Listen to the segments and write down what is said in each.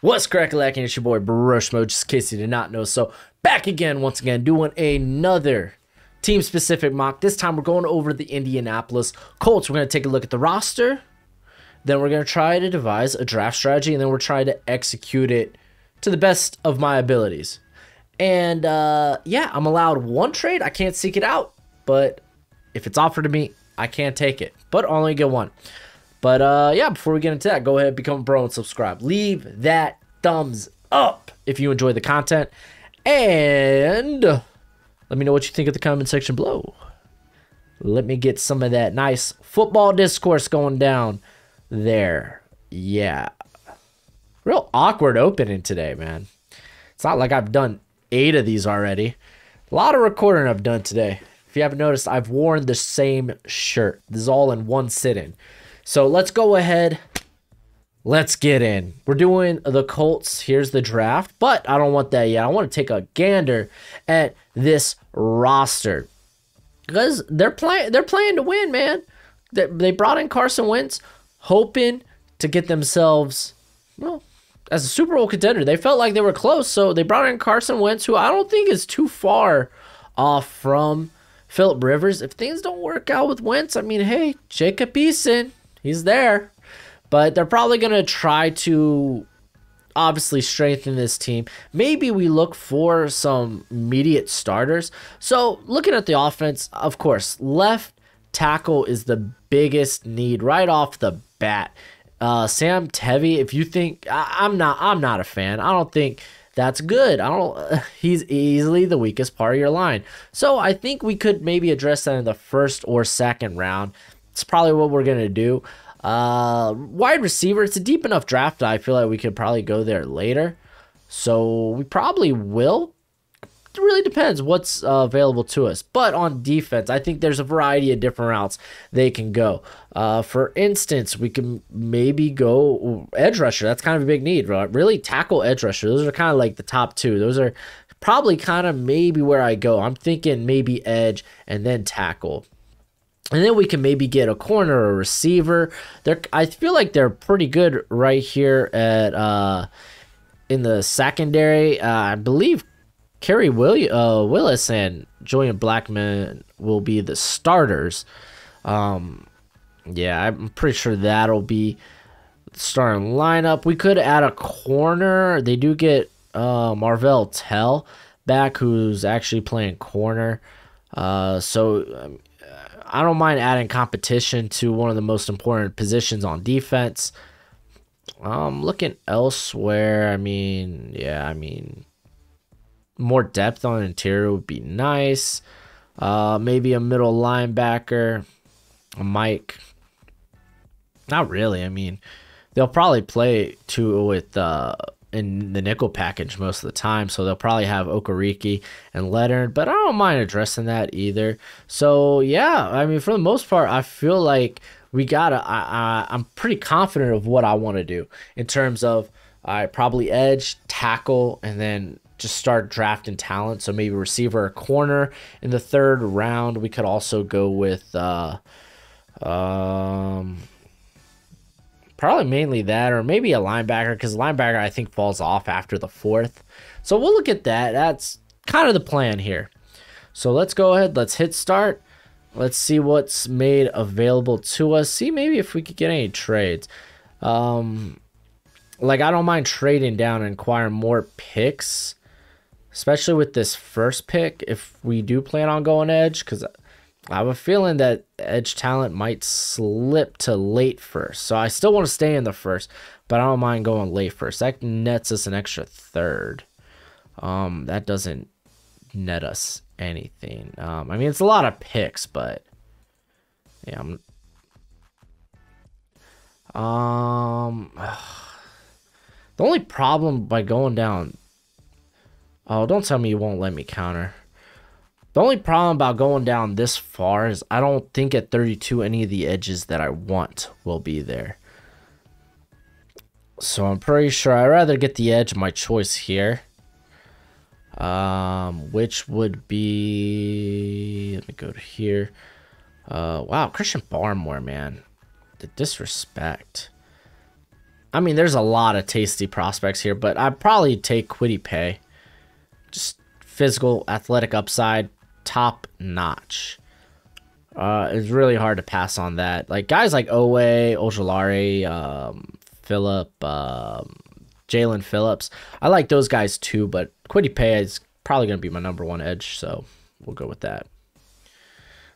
What's crack-a-lacking? It's your boy Brushmo, just in case you did not know. So back again, once again, doing another team-specific mock. This time we're going over the Indianapolis Colts. We're going to take a look at the roster. Then we're going to try to devise a draft strategy, and then we're trying to execute it to the best of my abilities. And yeah, I'm allowed one trade. I can't seek it out, but if it's offered to me, I can't take it. But I'll only get one. But yeah, before we get into that, go ahead, become a bro and subscribe. Leave that thumbs up if you enjoy the content. And let me know what you think of the comment section below. Let me get some of that nice football discourse going down there. Yeah. Real awkward opening today, man. It's not like I've done 8 of these already. A lot of recording I've done today. If you haven't noticed, I've worn the same shirt. This is all in one sitting. So let's go ahead. Let's get in. We're doing the Colts. Here's the draft, but I don't want that yet. I want to take a gander at this roster because they're playing to win, man. They brought in Carson Wentz, hoping to get themselves, well, as a Super Bowl contender. They felt like they were close, so they brought in Carson Wentz, who I don't think is too far off from Phillips Rivers. If things don't work out with Wentz, I mean, hey, Jayson, he's there. But they're probably going to try to obviously strengthen this team. Maybe we look for some immediate starters. So looking at the offense, of course, left tackle is the biggest need right off the bat. Sam Tevi, if you think I'm not a fan. I don't think that's good. He's easily the weakest part of your line. So I think we could maybe address that in the first or second round. It's probably what we're going to do. Wide receiver, it's a deep enough draft that I feel like we could probably go there later. So we probably will. It really depends what's available to us. But on defense, I think there's a variety of different routes they can go. For instance, we can maybe go edge rusher. That's kind of a big need, right? Really, tackle, edge rusher. Those are kind of like the top two. Those are probably kind of maybe where I go. I'm thinking maybe edge and then tackle. And then we can maybe get a corner or a receiver. I feel like they're pretty good right here at in the secondary. I believe Kerry Willis and Julian Blackman will be the starters. Yeah, I'm pretty sure that'll be the starting lineup. We could add a corner. They do get Marvell Tell back, who's actually playing corner. So I don't mind adding competition to one of the most important positions on defense. Looking elsewhere, I mean, more depth on interior would be nice. Maybe a middle linebacker, a Mike. Not really. I mean, they'll probably play with in the nickel package most of the time, so they'll probably have Okereke and Leonard, but I don't mind addressing that either. So yeah, I mean, for the most part, I feel like we gotta. I'm pretty confident of what I want to do in terms of probably edge, tackle, and then just start drafting talent. So maybe receiver or corner in the 3rd round. We could also go with probably mainly that, or maybe a linebacker, because linebacker I think falls off after the 4th. So we'll look at that. That's kind of the plan here. So let's go ahead. Let's hit start. Let's see what's made available to us. See maybe if we could get any trades. Like, I don't mind trading down and acquiring more picks, especially with this first pick if we do plan on going edge, because I have a feeling that edge talent might slip to late first. So I still want to stay in the first, but I don't mind going late first. That nets us an extra 3rd. That doesn't net us anything. I mean, it's a lot of picks, but yeah, the only problem by going down, oh, don't tell me you won't let me counter. The only problem about going down this far is I don't think at 32 any of the edges that I want will be there. So I'm pretty sure I'd rather get the edge of my choice here. Which would be, let me go to here. Wow, Christian Barmore, man. The disrespect. I mean, there's a lot of tasty prospects here, but I'd probably take Kwity Paye. Just physical, athletic upside, top notch. It's really hard to pass on that. Like guys like Oweh, Ojulari, Phillip, Jaelan Phillips. I like those guys too, but Kwity Paye is probably going to be my #1 edge, so we'll go with that.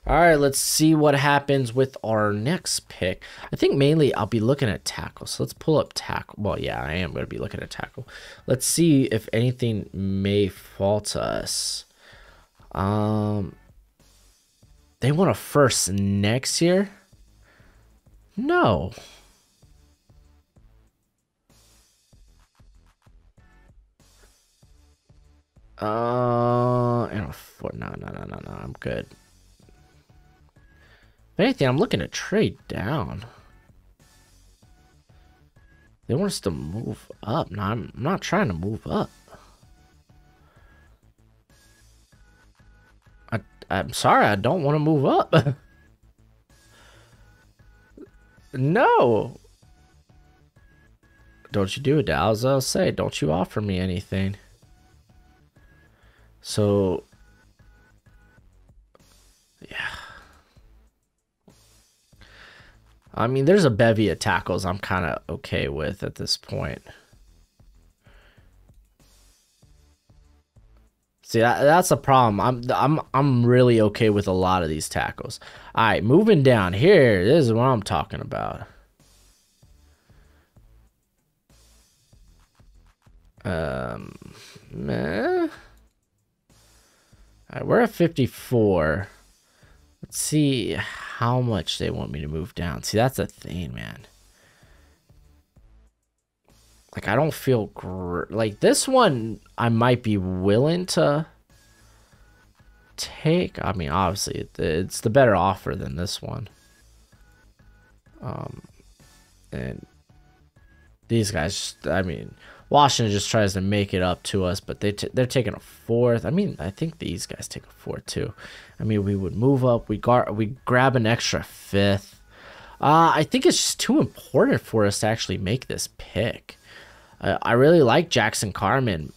All right, let's see what happens with our next pick. I think mainly I'll be looking at tackle. So let's pull up tackle. Well, yeah, I am going to be looking at tackle. Let's see if anything may fall to us. They want a first next year? No. And a four. No. I'm good. If anything, I'm looking to trade down. They want us to move up. No, I'm not trying to move up. I'm sorry, I don't want to move up. No. Don't you do it, Dallas. I'll say, don't you offer me anything. So, yeah. I mean, there's a bevy of tackles I'm kind of okay with at this point. See, that's a problem. I'm really okay with a lot of these tackles. All right, moving down here. This is what I'm talking about. Meh. All right, we're at 54. Let's see how much they want me to move down. See, that's the thing, man. Like, I don't feel like this one I might be willing to take. I mean, obviously, it's the better offer than this one. And these guys, I mean, Washington just tries to make it up to us, but they're taking a 4th. I mean, I think these guys take a 4th too. I mean, we would move up. We grab an extra 5th. I think it's just too important for us to actually make this pick. I really like Jackson Carman.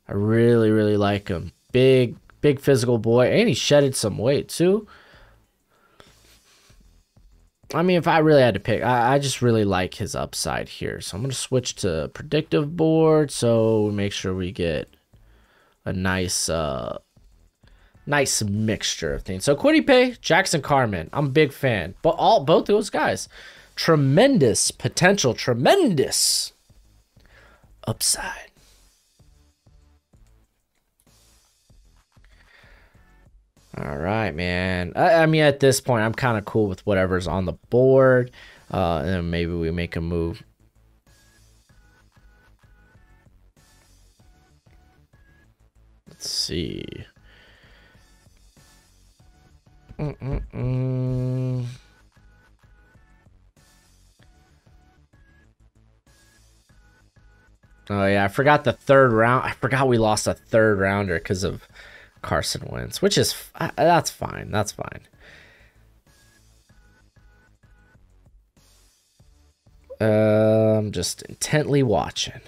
I really like him. Big physical boy, and he shedded some weight too. I mean, if I really had to pick, I just really like his upside here. So I'm going to switch to predictive board so we make sure we get a nice nice mixture of things. So Kwity Paye, Jackson Carman, I'm a big fan. But both those guys, tremendous potential, tremendous upside. All right, man. I mean, at this point, I'm kind of cool with whatever's on the board. And then maybe we make a move. Let's see. Oh, yeah, I forgot the 3rd round. I forgot we lost a 3rd rounder because of Carson Wentz, which is, that's fine. That's fine. I'm just intently watching.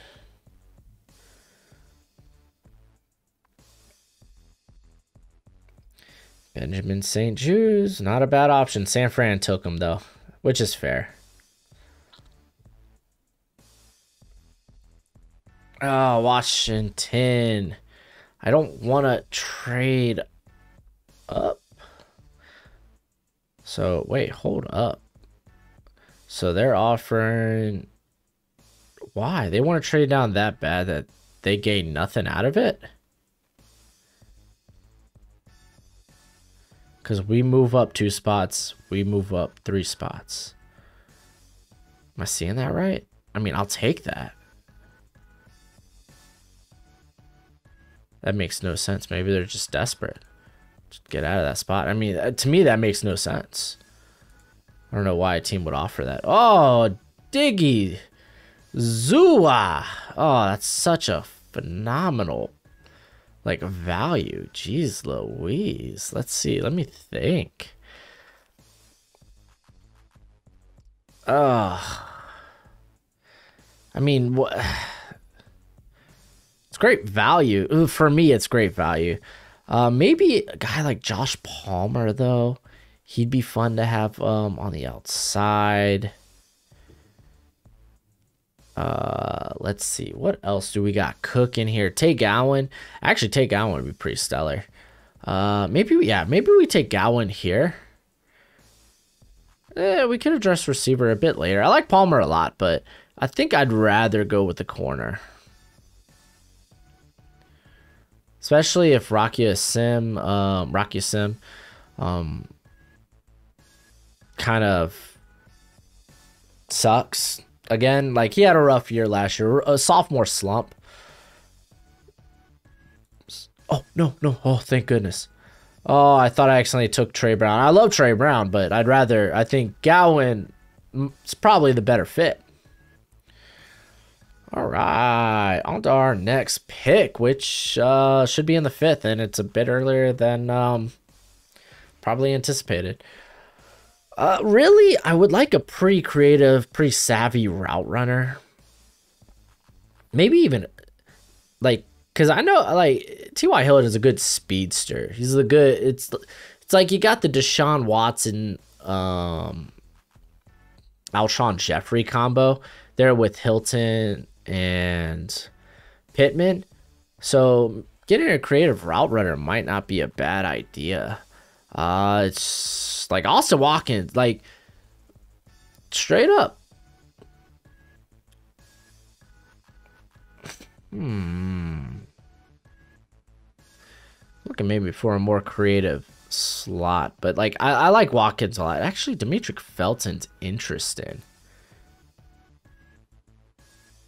Benjamin St. Jude's, not a bad option. San Fran took him, though, which is fair. Oh, Washington. I don't want to trade up. So, wait, hold up. So, they're offering... Why? They want to trade down that bad that they gain nothing out of it? Because we move up 2 spots. We move up 3 spots. Am I seeing that right? I mean, I'll take that. That makes no sense. Maybe they're just desperate. Just get out of that spot. I mean, to me, that makes no sense. I don't know why a team would offer that. Oh, Diggy. Zua. Oh, that's such a phenomenal, like, value. Jeez Louise. Let's see. Let me think. I mean, it's great value. Ooh, for me, it's great value. Maybe a guy like Josh Palmer, though. He'd be fun to have on the outside. Let's see. What else do we got cooking here? Tay Gowan. Actually, Tay Gowan would be pretty stellar. Maybe we take Gowan here. We could address receiver a bit later. I like Palmer a lot, but I think I'd rather go with the corner. Especially if Rocky Sim kind of sucks. Again, like he had a rough year last year, a sophomore slump. Oh, no. Oh, thank goodness. Oh, I thought I accidentally took Trey Brown. I love Trey Brown, but I think Gowan is probably the better fit. All right, on to our next pick, which should be in the 5th, and it's a bit earlier than probably anticipated. Really, I would like a pretty creative, pretty savvy route runner. Maybe even, like, because I know, like, T.Y. Hilton is a good speedster. He's a good, it's like you got the Deshaun Watson, Alshon Jeffrey combo there with Hilton and Pittman. So getting a creative route runner might not be a bad idea. It's like Austin Watkins, like straight up. Looking maybe for a more creative slot, but like I like Watkins a lot. Actually, Demetric Felton's interesting.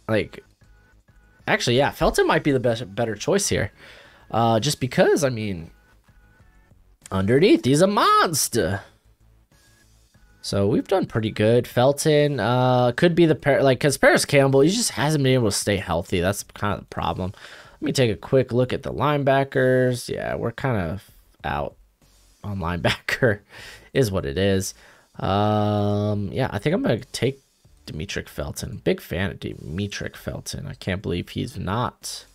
Like, actually, yeah, Felton might be the better choice here. Just because, I mean, underneath, he's a monster. So we've done pretty good. Felton could be the because Paris Campbell, he just hasn't been able to stay healthy. That's kind of the problem. Let me take a quick look at the linebackers. Yeah, we're kind of out on linebacker, is what it is. Yeah, I think I'm gonna take Demetric Felton. Big fan of Demetric Felton. I can't believe he's not.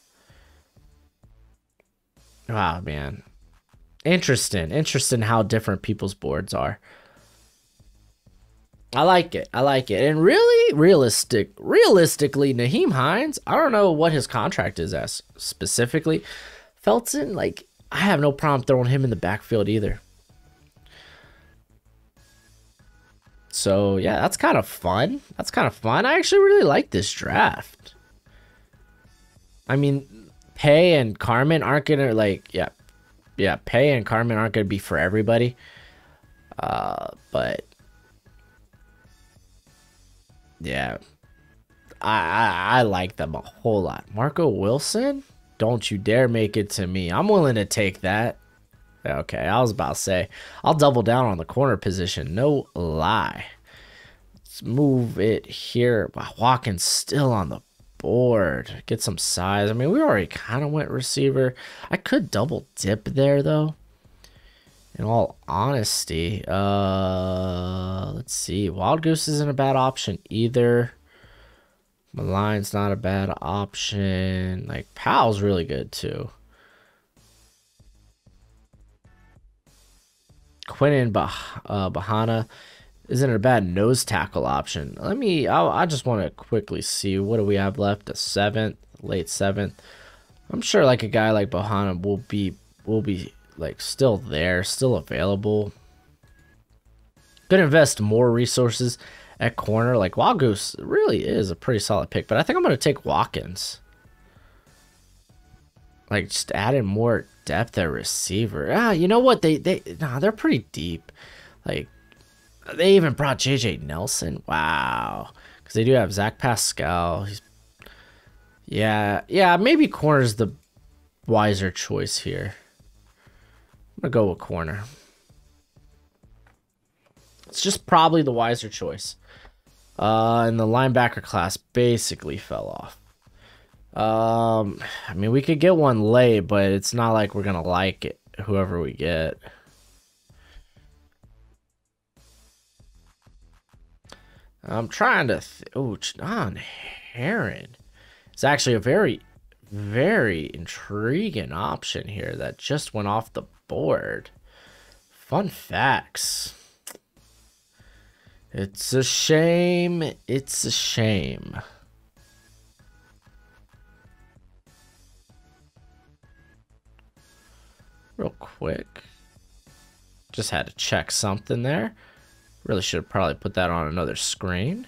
Wow, man. Interesting how different people's boards are. I like it. And really, realistically, Nyheim Hines, I don't know what his contract is as specifically. Felton, like, I have no problem throwing him in the backfield either. So, yeah, that's kind of fun. I actually really like this draft. I mean, Pay and Carmen aren't going to, like, yeah, Pay and Carmen aren't going to be for everybody. But yeah, I like them a whole lot. Marco Wilson, don't you dare make it to me. I'm willing to take that. Okay, I was about to say, I'll double down on the corner position. No lie. Let's move it here. Wow, Watkins still on the board. Get some size. I mean, we already kind of went receiver. I could double dip there, though. In all honesty, let's see. Wild Goose isn't a bad option either. Malign's not a bad option. Like, Powell's really good, too. Quinnen Bahana isn't a bad nose tackle option. I just want to quickly see, what do we have left? A 7th, late 7th. I'm sure like a guy like Bahana will be like still there, still available. Could invest more resources at corner. Like, Wild Goose really is a pretty solid pick, but I think I'm going to take Watkins. Like, just add in more depth at receiver. You know what? They're pretty deep. Like, they even brought JJ Nelson. Wow. Because they do have Zach Pascal. Yeah, maybe corner's the wiser choice here. I'm going to go with corner. It's just probably the wiser choice. And the linebacker class basically fell off. I mean, we could get one late, but it's not like we're going to like it, whoever we get. I'm trying to... Oh, John Heron. It's actually a very, very intriguing option here that just went off the board. Fun facts. It's a shame. It's a shame. Real quick. Just had to check something there. Really should have probably put that on another screen.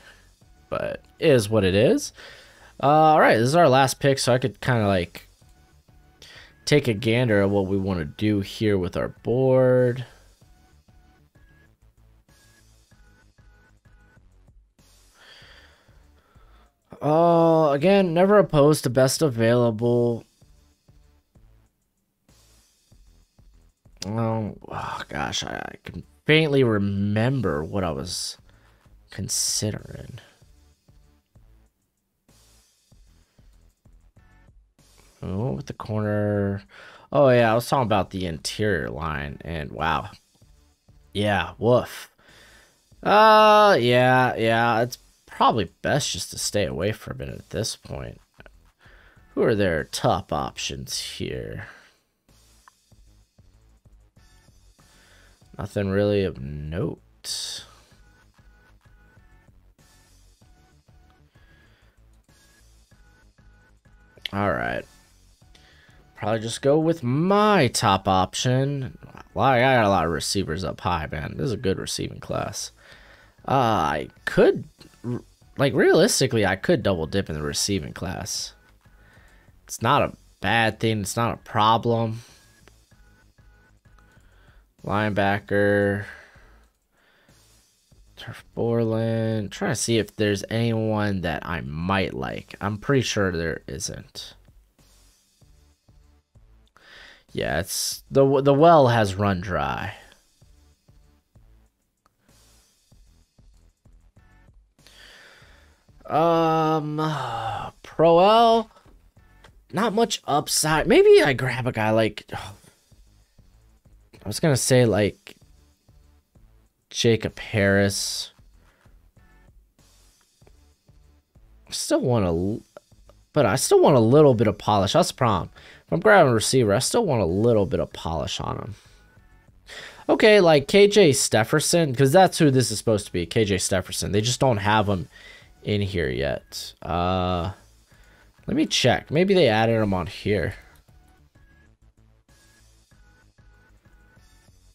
But it is what it is. Alright, this is our last pick, so I could kind of like take a gander at what we want to do here with our board. Again, never opposed to best available. Oh gosh, I can faintly remember what I was considering. Oh, with the corner. Oh yeah, I was talking about the interior line, and wow. Yeah, woof. Yeah, it's probably best just to stay away from it at this point. Who are their top options here? Nothing really of note. All right. Probably just go with my top option. Well, I got a lot of receivers up high, man. This is a good receiving class. I could, like, realistically, I could double dip in the receiving class. It's not a bad thing. It's not a problem. Linebacker. Turf Borland. Trying to see if there's anyone that I might like. I'm pretty sure there isn't. Yeah, it's the well has run dry. Pro L, not much upside. Maybe I grab a guy like, I was gonna say like Jacob Harris. Still want to, but I still want a little bit of polish. That's the problem. If I'm grabbing a receiver, I still want a little bit of polish on him. Okay, like KJ Stefferson, because that's who this is supposed to be, KJ Stefferson. They just don't have him in here yet. Let me check. Maybe they added him on here.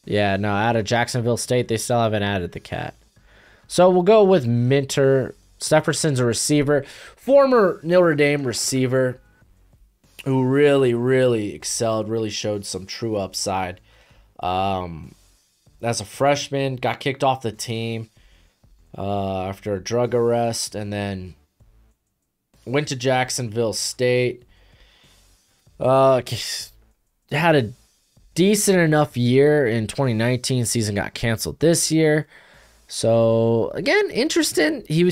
Yeah, no, out of Jacksonville State, they still haven't added the cat. So we'll go with Minter. Stefferson's a receiver. Former Notre Dame receiver who really, really excelled, really showed some true upside. As a freshman, got kicked off the team after a drug arrest, and then went to Jacksonville State. Had a decent enough year in 2019. Season got canceled this year. So again, interesting. He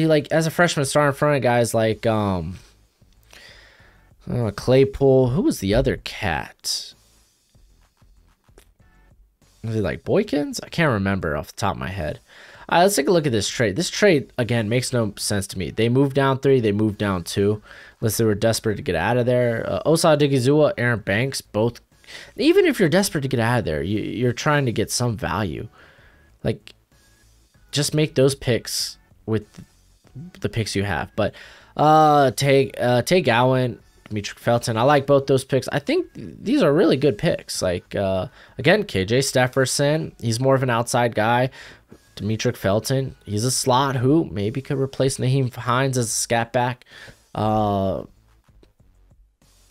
like as a freshman started in front of guys like Claypool. Who was the other cat? Was he like Boykins? I can't remember off the top of my head. All right, let's take a look at this trade. This trade, again, makes no sense to me. They moved down 3, they moved down 2, unless they were desperate to get out of there. Osa Odigizua, Aaron Banks, both. Even if you're desperate to get out of there, you're trying to get some value. Like, just make those picks with the picks you have. But take Oweh, Demetric Felton. I like both those picks. I think these are really good picks. Like, again, KJ Stefferson. He's more of an outside guy. Demetric Felton. He's a slot who maybe could replace Naheem Hines as a scat back.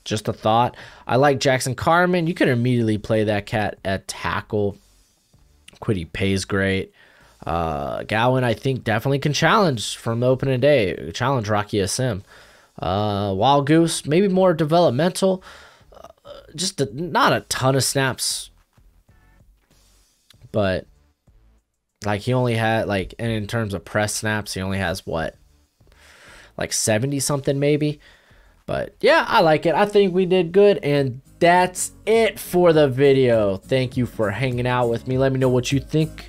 Just a thought. I like Jackson Carman. You can immediately play that cat at tackle. Quiddy pays great. Gowan, I think, definitely can challenge from the opening day. Challenge Rocky SM. Wild Goose, maybe more developmental. Not a ton of snaps. But, like, he only had, like, and in terms of press snaps, he only has, what? Like 70-something, maybe? But, yeah, I like it. I think we did good, and that's it for the video. Thank you for hanging out with me. Let me know what you think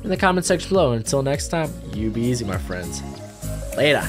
in the comment section below. Until next time, you be easy, my friends. Later.